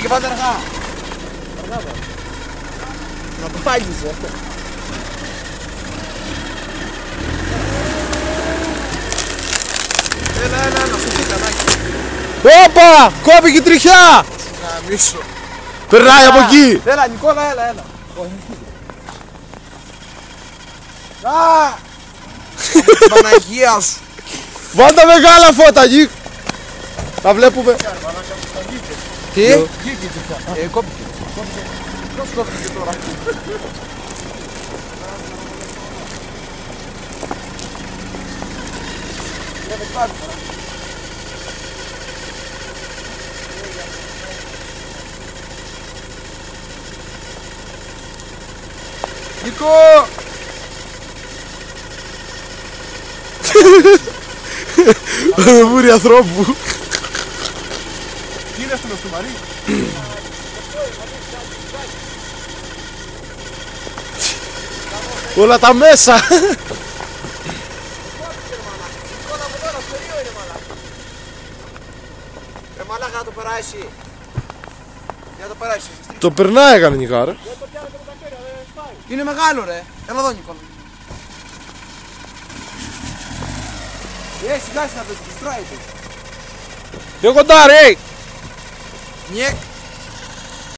Και πάτε αργά. Να το πάγισε. Έλα, σωστή κανάκι. Όπα! Κόπηκε η τριχιά! Να μίσο. Περνάει από εκεί! Έλα Νικόλα, έλα. Α! Παναγία σου. Βάλ' τα μεγάλα φώτα εκεί! Τα βλέπουμε. Τι? Κόπηκε. Ποιος κόπηκε τώρα? Νίκο! Βούρη ανθρώπου. Τι είναι αυτό το μαρί? Όλα τα μέσα. Μαλάκα να το περάσει. Για το περάσει. Το περνάει κανονικά ρε. Είναι μεγάλο ρε. Έλα εδώ Νικόλα. Σιγά σιγά να το στράει. Πιο κοντά ρε. Νιεκ.